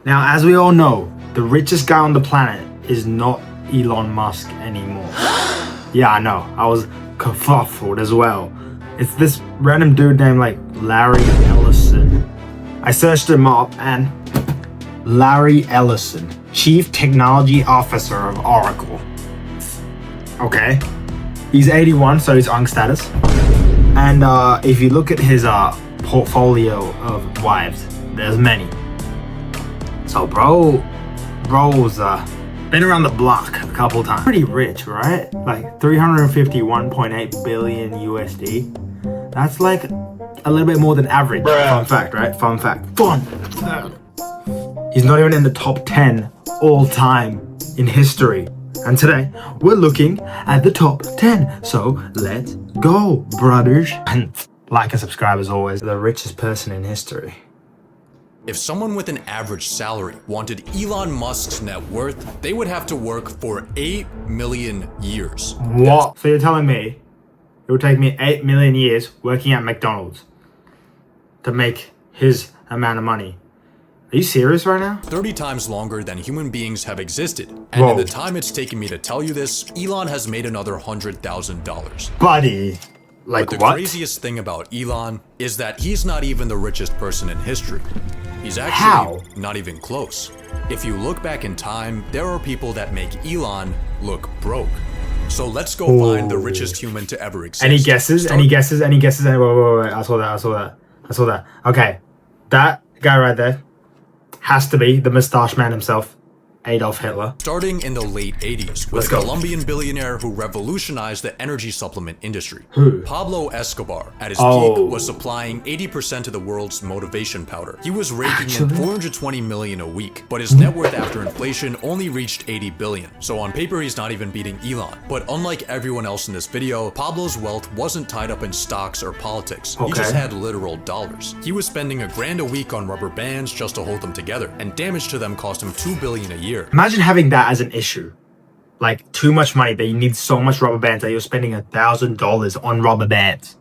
Now, as we all know, the richest guy on the planet is not Elon Musk anymore. Yeah, I know. I was kerfuffled as well. It's this random dude named like Larry Ellison. I searched him up and Larry Ellison, Chief Technology Officer of Oracle. Okay. He's 81, so he's on status. And if you look at his portfolio of wives, there's many. So bro's been around the block a couple times. Pretty rich, right? Like 351.8 billion USD. That's like a little bit more than average. Fun fact, right? Fun fact. He's not even in the top 10 all time in history. And today, we're looking at the top 10. So let's go, brothers. And like and subscribe as always. The richest person in history. If someone with an average salary wanted Elon Musk's net worth, they would have to work for 8 million years. What? So you're telling me it would take me 8 million years working at McDonald's to make his amount of money? Are you serious right now? 30 times longer than human beings have existed. And Whoa. in the time it's taken me to tell you this, Elon has made another $100,000. Buddy, like But the what? craziest thing about Elon is that he's not even the richest person in history. He's actually How? not even close. If you look back in time, there are people that make Elon look broke. So let's go find the richest human to ever exist. Any guesses? Any guesses? Any guesses? Wait. I saw that. Okay. That guy right there has to be the mustache man himself, Adolf Hitler. Starting in the late 80s with Let's a go. Colombian billionaire who revolutionized the energy supplement industry. Who? Pablo Escobar, at his Oh. peak, was supplying 80% of the world's motivation powder. He was raking in $420 million a week, but his net worth after inflation only reached $80 billion. So on paper, he's not even beating Elon. But unlike everyone else in this video, Pablo's wealth wasn't tied up in stocks or politics. He just Okay. had literal dollars. He was spending $1,000 a week on rubber bands just to hold them together, and damage to them cost him $2 billion a year. Imagine having that as an issue. Like too much money that you need so much rubber bands that you're spending $1,000 on rubber bands.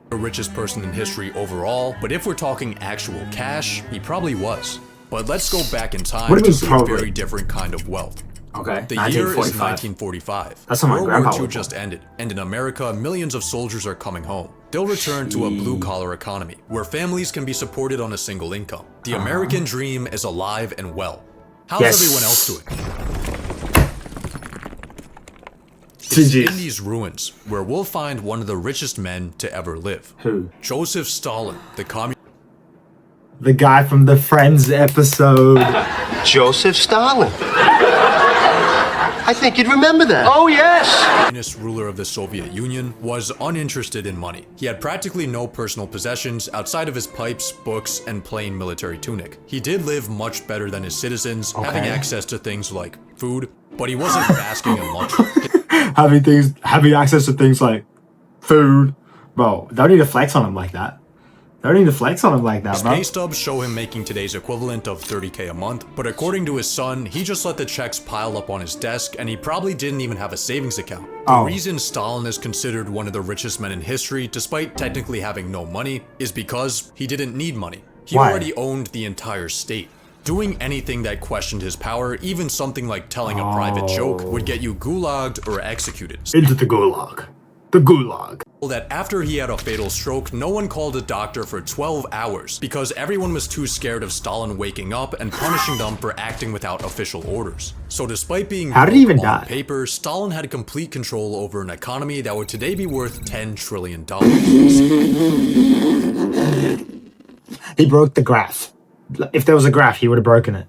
The richest person in history overall, but if we're talking actual cash, he probably was. But let's go back in time What do you to mean see a probably? very different kind of wealth. Okay. The year is 1945. That's what my World grandpa War II was just ended, and in America, millions of soldiers are coming home. They'll return to a blue-collar economy, where families can be supported on a single income. The American dream is alive and well. How's Yes. everyone else doing? It's GG's. in these ruins where we'll find one of the richest men to ever live. Who? Joseph Stalin, the communist The guy from the Friends episode. Joseph Stalin. I think you'd remember that. Oh, yes. ruler of the Soviet Union, was uninterested in money. He had practically no personal possessions outside of his pipes, books, and plain military tunic. He did live much better than his citizens, having access to things like food, but he wasn't basking in luxury. having access to things like food. Bro, don't need to flex on him like that. Don't need to flex on him like that, bro. Pay stubs show him making today's equivalent of $30K a month, but according to his son, he just let the checks pile up on his desk and he probably didn't even have a savings account. The reason Stalin is considered one of the richest men in history, despite technically having no money, is because he didn't need money. He already owned the entire state. Doing anything that questioned his power, even something like telling a private joke, would get you gulagged or executed. Into the gulag. The gulag. That after he had a fatal stroke, no one called a doctor for 12 hours because everyone was too scared of Stalin waking up and punishing them for acting without official orders. So despite being How did he even on die? paper, Stalin had complete control over an economy that would today be worth $10 trillion. He broke the graph. If there was a graph, he would have broken it.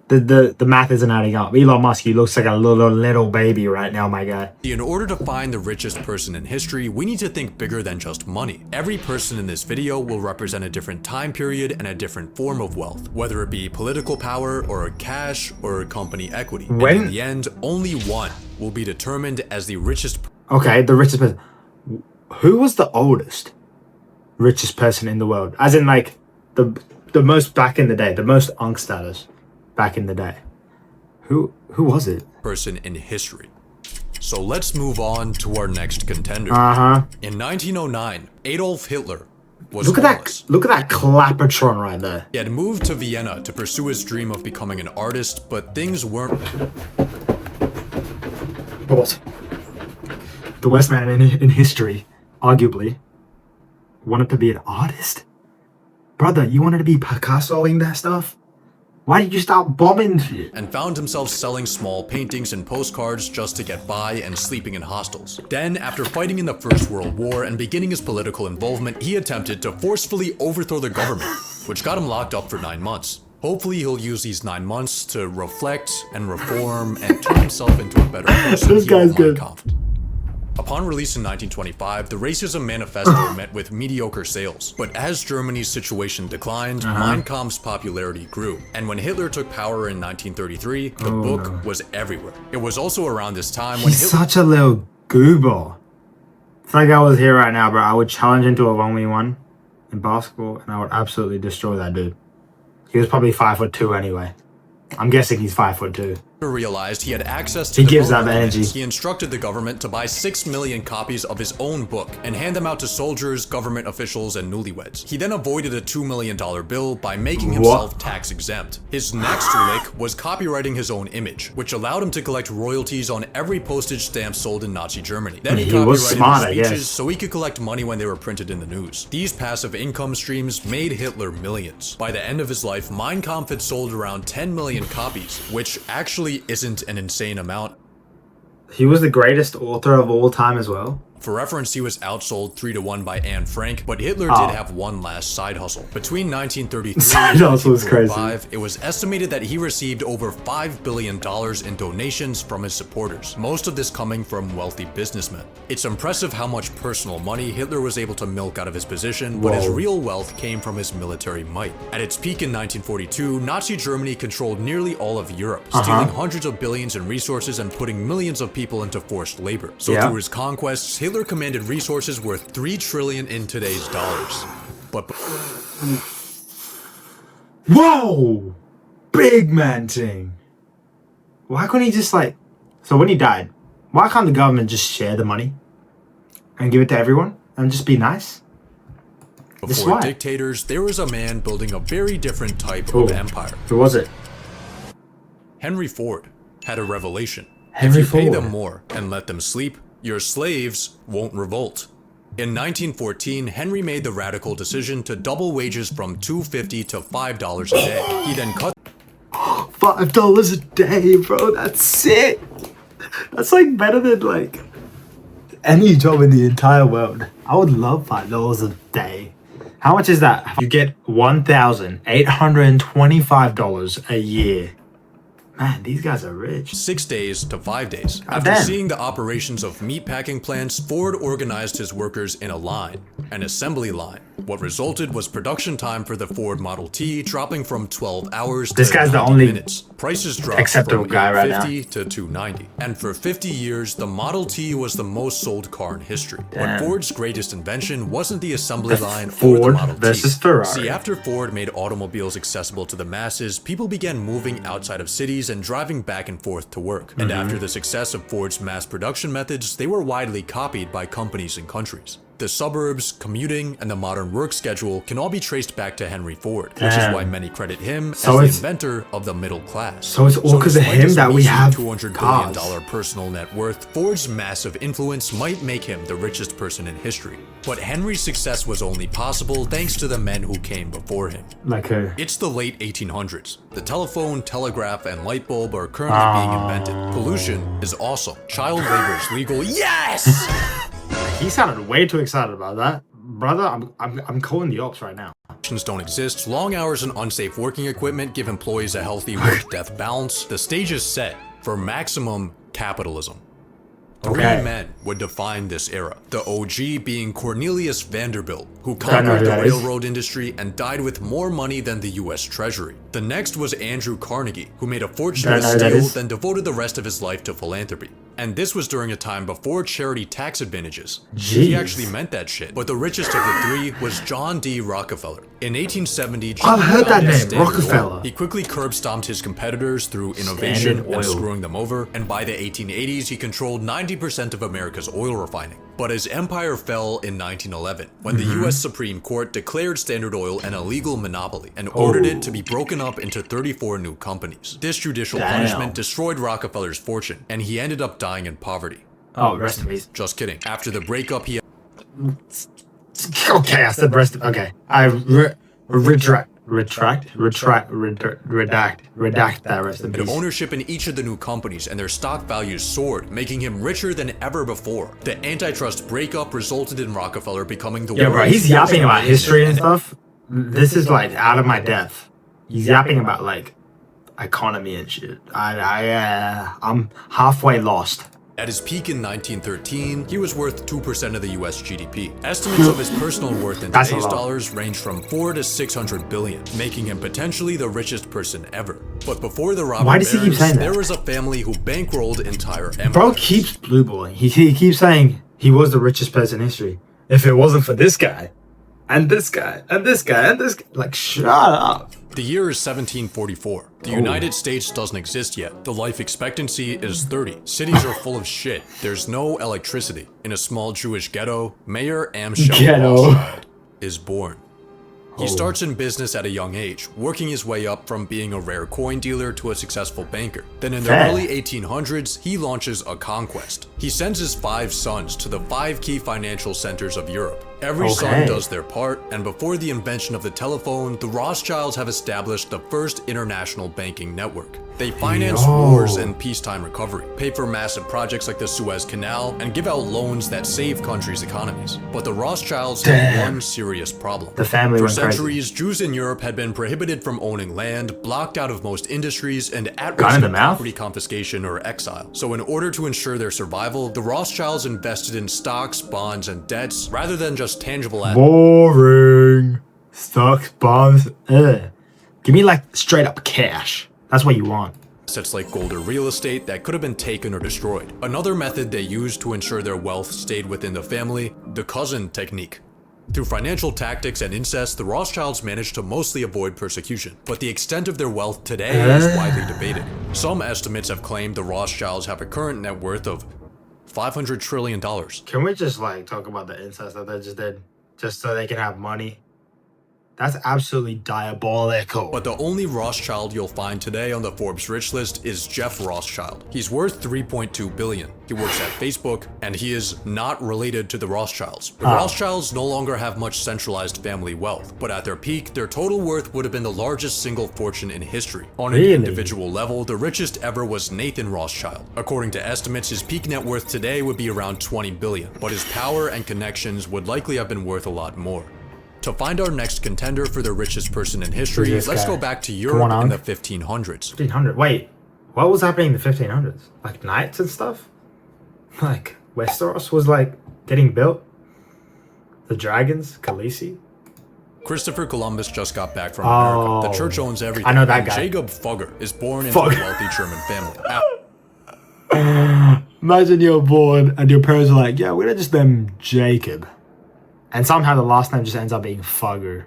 The math isn't adding up. Elon Musk, he looks like a little baby right now, my guy. In order to find the richest person in history, we need to think bigger than just money. Every person in this video will represent a different time period and a different form of wealth, whether it be political power or cash or company equity. And in the end, only one will be determined as the richest. Okay, the richest person. Who was the oldest richest person in the world? As in, like, the most back in the day, the most unk status back in the day. Who was it? Person in history. So let's move on to our next contender. Uh-huh. In 1909, Adolf Hitler was Look at homeless. that! Look at that clappertron right there. He had moved to Vienna to pursue his dream of becoming an artist, but things weren't. What? The worst man in history, arguably, wanted to be an artist? Brother, you wanted to be Picassoing that stuff? Why did you start bombing shit? And found himself selling small paintings and postcards just to get by and sleeping in hostels. Then, after fighting in the First World War and beginning his political involvement, he attempted to forcefully overthrow the government, which got him locked up for 9 months. Hopefully he'll use these 9 months to reflect and reform and turn himself into a better person. This guy's good. Upon release in 1925, the Racism Manifesto met with mediocre sales. But as Germany's situation declined, Mein Kampf's popularity grew. And when Hitler took power in 1933, the book was everywhere. It was also around this time when He's such a little goober. It's like I was here right now, bro. I would challenge him to a 1v1 in basketball, and I would absolutely destroy that dude. He was probably 5'2" anyway. I'm guessing he's 5'2". realized he had access to he the gives vote up energy. he instructed the government to buy 6 million copies of his own book and hand them out to soldiers, government officials, and newlyweds. He then avoided a $2 million bill by making himself tax exempt. His next lick was copywriting his own image, which allowed him to collect royalties on every postage stamp sold in Nazi Germany. Then he copyrighted his speeches so he could collect money when they were printed in the news. These passive income streams made Hitler millions. By the end of his life, Mein Kampf had sold around 10 million copies, which actually isn't an insane amount. He was the greatest author of all time as well. For reference, he was outsold 3-1 by Anne Frank, but Hitler did have one last side hustle. Between 1933 and 1945, it was estimated that he received over $5 billion in donations from his supporters, most of this coming from wealthy businessmen. It's impressive how much personal money Hitler was able to milk out of his position, but his real wealth came from his military might. At its peak in 1942, Nazi Germany controlled nearly all of Europe, stealing hundreds of billions in resources and putting millions of people into forced labor. So through his conquests, Hitler commanded resources worth $3 trillion in today's dollars. But whoa, big man thing. Why couldn't he just so when he died, why can't the government just share the money and give it to everyone and just be nice? Before dictators, there was a man building a very different type of empire. Who was it? Henry Ford had a revelation. Henry Ford. If you pay them Ford. more and let them sleep, your slaves won't revolt. In 1914, Henry made the radical decision to double wages from $2.50 to $5 a day. He then cut $5 a day, bro. That's sick. That's better than any job in the entire world. I would love $5 a day. How much is that? You get $1,825 a year. Man, these guys are rich. 6 days to 5 days. After seeing the operations of meatpacking plants, Ford organized his workers in a line, an assembly line. What resulted was production time for the Ford Model T dropping from 12 hours to 90 minutes. Prices dropped from $850 to $290. And for 50 years, the Model T was the most sold car in history. But Ford's greatest invention wasn't the assembly line or the Model T. See, after Ford made automobiles accessible to the masses, people began moving outside of cities and driving back and forth to work. And after the success of Ford's mass production methods, they were widely copied by companies and countries. The suburbs, commuting, and the modern work schedule can all be traced back to Henry Ford, which is why many credit him as the inventor of the middle class. So it's all because of him that we have $200 billion personal net worth. Ford's massive influence might make him the richest person in history. But Henry's success was only possible thanks to the men who came before him. It's the late 1800s. The telephone, telegraph, and light bulb are currently being invented. Pollution is awesome. Child labor is legal. Yes! He sounded way too excited about that. Brother, I'm calling the ops right now. Don't exist. Long hours and unsafe working equipment give employees a healthy work-death balance. The stage is set for maximum capitalism. Three men would define this era. The OG being Cornelius Vanderbilt, who conquered the railroad industry and died with more money than the US Treasury. The next was Andrew Carnegie, who made a fortune with steel, then devoted the rest of his life to philanthropy. And this was during a time before charity tax advantages. He actually meant that shit. But the richest of the three was John D. Rockefeller. In 1870, I've heard that name, Rockefeller. He quickly curb-stomped his competitors through innovation and screwing them over. And by the 1880s, he controlled 90% of America's oil refining. But his empire fell in 1911 when the US Supreme Court declared Standard Oil an illegal monopoly and ordered it to be broken up into 34 new companies. This judicial punishment destroyed Rockefeller's fortune, and he ended up dying in poverty. Oh, rest in peace. Just kidding. After the breakup, he... Okay, I said rest. Okay, I redact that rest in peace. Ownership in each of the new companies, and their stock values soared, making him richer than ever before. The antitrust breakup resulted in Rockefeller becoming the Yeah, bro, he's yapping about history and stuff. This is like out of my depth. He's yapping about like economy and shit. I'm halfway lost. At his peak in 1913, he was worth 2% of the US GDP. Estimates of his personal worth in today's dollars range from 4 to 600 billion, making him potentially the richest person ever. But before the robber Why does he keep saying that? There was a family who bankrolled entire empires. Bro keeps blueballing. He keeps saying he was the richest person in history. If it wasn't for this guy, and this guy, and this guy, and this guy, like, shut up. The year is 1744. The United States doesn't exist yet. The life expectancy is 30. Cities are full of shit. There's no electricity. In a small Jewish ghetto, Mayor Amschel Rothschild is born. He starts in business at a young age, working his way up from being a rare coin dealer to a successful banker. Then in the early 1800s, he launches a conquest. He sends his 5 sons to the 5 key financial centers of Europe. Every son does their part, and before the invention of the telephone, the Rothschilds have established the first international banking network. They finance wars and peacetime recovery, pay for massive projects like the Suez Canal, and give out loans that save countries' economies. But the Rothschilds had one serious problem. The family For centuries, Jews in Europe had been prohibited from owning land, blocked out of most industries, and at risk of property confiscation or exile. So in order to ensure their survival, the Rothschilds invested in stocks, bonds, and debts rather than just tangible assets. Boring. Stocks, bonds. Give me like straight up cash. That's what you want. Assets like gold or real estate that could have been taken or destroyed. Another method they used to ensure their wealth stayed within the family, the cousin technique. Through financial tactics and incest, the Rothschilds managed to mostly avoid persecution, but the extent of their wealth today is widely debated. Some estimates have claimed the Rothschilds have a current net worth of $500 trillion. Can we just like talk about the incest that they just did, just so they can have money? That's absolutely diabolical. But the only Rothschild you'll find today on the Forbes rich list is Jeff Rothschild. He's worth $3.2 billion. He works at Facebook, and he is not related to the Rothschilds. The Rothschilds no longer have much centralized family wealth, but at their peak, their total worth would have been the largest single fortune in history. On an individual level, the richest ever was Nathan Rothschild. According to estimates, his peak net worth today would be around $20 billion, but his power and connections would likely have been worth a lot more. To find our next contender for the richest person in history, let's go back to Europe in the 1500s. 1500. Wait, what was happening in the 1500s? Like knights and stuff? Like Westeros was like getting built? The dragons? Khaleesi? Christopher Columbus just got back from America. The church owns everything. I know that guy. Jacob Fugger is born into a wealthy German family. Imagine you're born and your parents are like, yeah, we're gonna just name Jacob. And somehow the last name just ends up being Fugger.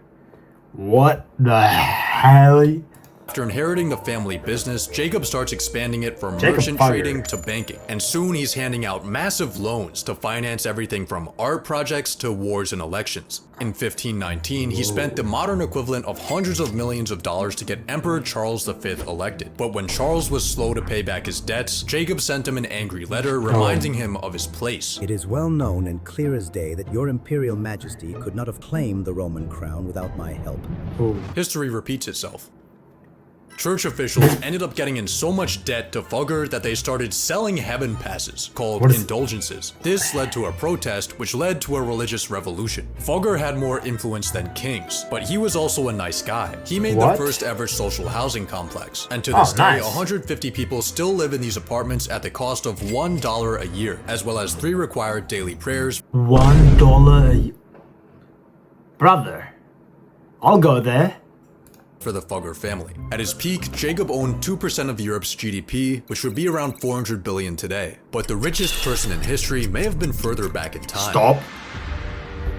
What the hell? After inheriting the family business, Jacob starts expanding it from merchant trading to banking. And soon he's handing out massive loans to finance everything from art projects to wars and elections. In 1519, he spent the modern equivalent of hundreds of millions of dollars to get Emperor Charles V elected. But when Charles was slow to pay back his debts, Jacob sent him an angry letter reminding him of his place. It is well known and clear as day that your Imperial Majesty could not have claimed the Roman crown without my help. History repeats itself. Church officials ended up getting in so much debt to Fugger that they started selling heaven passes, called indulgences. This led to a protest, which led to a religious revolution. Fugger had more influence than kings, but he was also a nice guy. He made the first ever social housing complex, and to this day, 150 people still live in these apartments at the cost of $1 a year, as well as 3 required daily prayers. $1 a year? Brother, I'll go there. For the Fugger family. At his peak, Jacob owned 2% of Europe's GDP, which would be around $400 billion today. But the richest person in history may have been further back in time.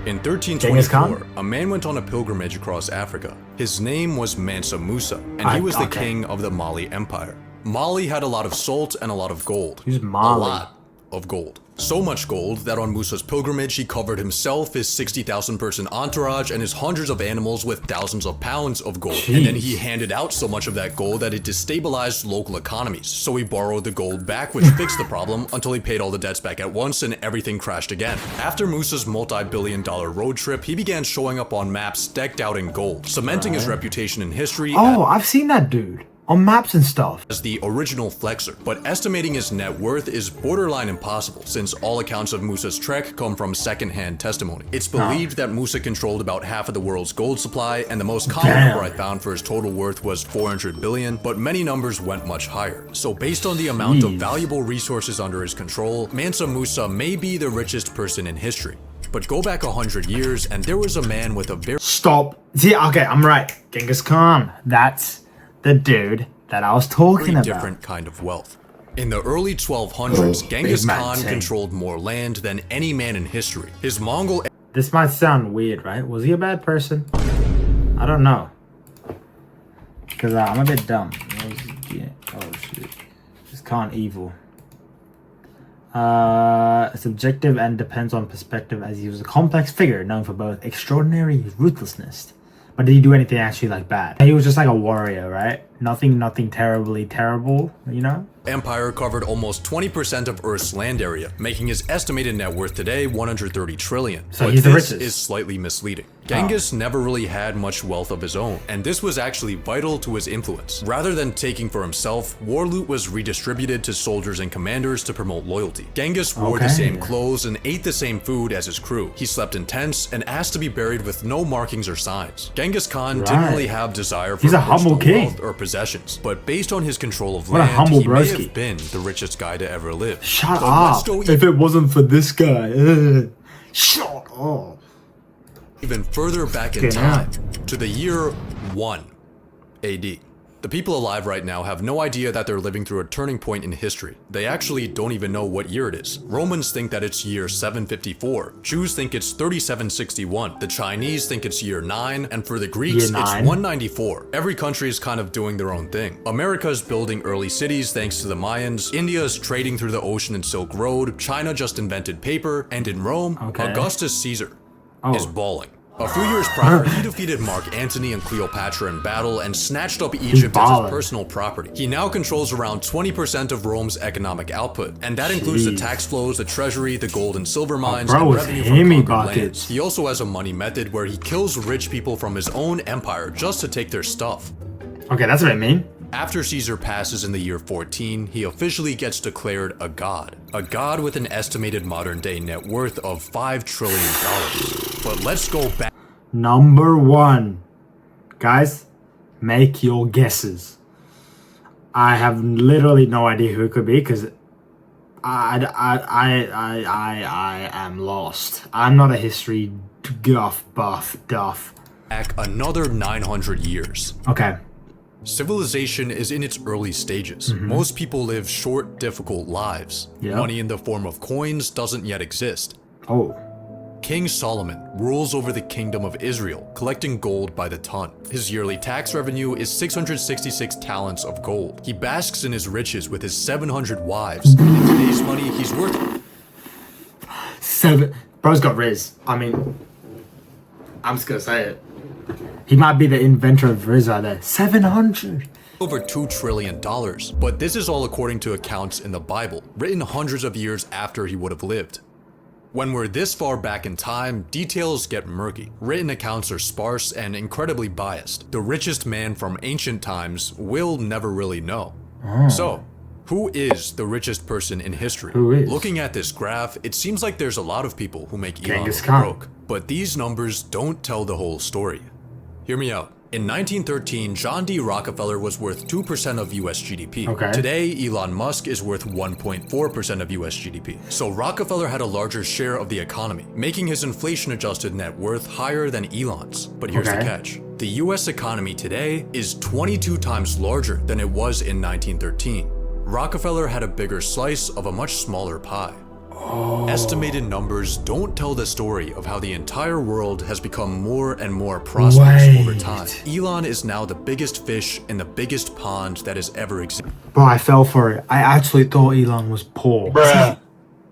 In 1324, a man went on a pilgrimage across Africa. His name was Mansa Musa, and he was the king of the Mali Empire. Mali had a lot of salt and a lot of gold. Who's Mali? A lot. of gold. So much gold that on Musa's pilgrimage he covered himself, his 60,000 person entourage, and his hundreds of animals with thousands of pounds of gold. Jeez. And then he handed out so much of that gold that it destabilized local economies. So he borrowed the gold back, which fixed the problem until he paid all the debts back at once and everything crashed again. After Musa's multi-billion-dollar road trip, he began showing up on maps decked out in gold, cementing his reputation in history. Oh, I've seen that dude on maps and stuff. As the original flexer, but estimating his net worth is borderline impossible since all accounts of Musa's trek come from second-hand testimony. It's believed that Musa controlled about half of the world's gold supply, and the most common number I found for his total worth was 400 billion, but many numbers went much higher. So based on the amount of valuable resources under his control, Mansa Musa may be the richest person in history. But go back 100 years and there was a man with a very— Stop. See, okay, I'm right. Genghis Khan. That's the dude that I was talking about. different kind of wealth. In the early 1200s, Genghis Khan controlled more land than any man in history. His Mongol— This might sound weird, right? Was he a bad person? I don't know. Because I'm a bit dumb. Oh, shit. Is Khan evil? It's subjective and depends on perspective, as he was a complex figure known for both extraordinary ruthlessness. But did he do anything actually like bad? He was just like a warrior, right? Nothing terribly terrible, you know? Empire covered almost 20% of Earth's land area, making his estimated net worth today 130 trillion. So but he's the this richest. is slightly misleading. Genghis never really had much wealth of his own, and this was actually vital to his influence. Rather than taking for himself, war loot was redistributed to soldiers and commanders to promote loyalty. Genghis wore the same clothes and ate the same food as his crew. He slept in tents and asked to be buried with no markings or signs. Genghis Khan didn't really have desire for humble king. wealth or possessions, but based on his control of What a land, humble he may broski. have been the richest guy to ever live. Shut But let's up. go If it wasn't for this guy. Shut up. even further back in time, to the year 1 AD. The people alive right now have no idea that they're living through a turning point in history. They actually don't even know what year it is. Romans think that it's year 754. Jews think it's 3761. The Chinese think it's year 9. And for the Greeks, it's 194. Every country is kind of doing their own thing. America's building early cities thanks to the Mayans. India's trading through the ocean and Silk Road. China just invented paper. And in Rome, Augustus Caesar is balling. A few years prior, he defeated Mark Antony and Cleopatra in battle and snatched up Egypt as his personal property. He now controls around 20% of Rome's economic output, and that includes the tax flows, the treasury, the gold and silver mines, and revenue from conquered lands. He also has a money method where he kills rich people from his own empire just to take their stuff. Okay, that's what I mean. After Caesar passes in the year 14, he officially gets declared a god. A god with an estimated modern day net worth of $5 trillion. But let's go back. Number 1. Guys, make your guesses. I have literally no idea who it could be because I am lost. I'm not a history buff. Back another 900 years. Okay. Civilization is in its early stages. Most people live short, difficult lives. Money in the form of coins doesn't yet exist. King Solomon rules over the kingdom of Israel, collecting gold by the ton. His yearly tax revenue is 666 talents of gold. He basks in his riches with his 700 wives. In today's money, he's worth 7. Bro's got Riz. I mean, I'm just gonna say it. He might be the inventor of Riz right there. 700. over $2 trillion. But this is all according to accounts in the Bible, written hundreds of years after he would have lived. When we're this far back in time, details get murky. Written accounts are sparse and incredibly biased. The richest man from ancient times will never really know. So, who is the richest person in history? Who is? Looking at this graph, it seems like there's a lot of people who make Elon Genghis look Khan. broke. But these numbers don't tell the whole story. Hear me out. In 1913, John D. Rockefeller was worth 2% of US GDP. Okay. Today, Elon Musk is worth 1.4% of US GDP. So Rockefeller had a larger share of the economy, making his inflation-adjusted net worth higher than Elon's. But here's the catch. The US economy today is 22 times larger than it was in 1913. Rockefeller had a bigger slice of a much smaller pie. Estimated numbers don't tell the story of how the entire world has become more and more prosperous over time. Elon is now the biggest fish in the biggest pond that has ever existed. Bro, I fell for it. I actually thought Elon was poor.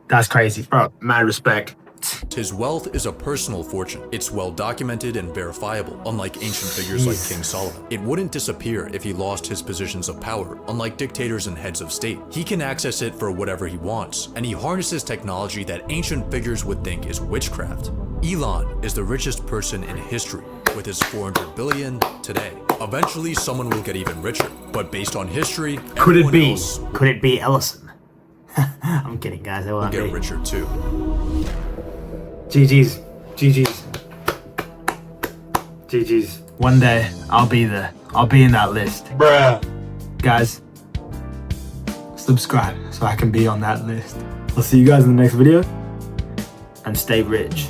That's crazy, bro. Mad respect. His wealth is a personal fortune. It's well documented and verifiable, unlike ancient figures like King Solomon. It wouldn't disappear if he lost his positions of power, unlike dictators and heads of state. He can access it for whatever he wants, and he harnesses technology that ancient figures would think is witchcraft. Elon is the richest person in history, with his 400 billion today. Eventually, someone will get even richer, but based on history, Could it be? else Could it be Ellison? I'm kidding, guys. It will won't get be. richer too. GG's. GG's. GG's. One day, I'll be there. I'll be in that list. Bruh. Guys, subscribe so I can be on that list. I'll see you guys in the next video. And stay rich.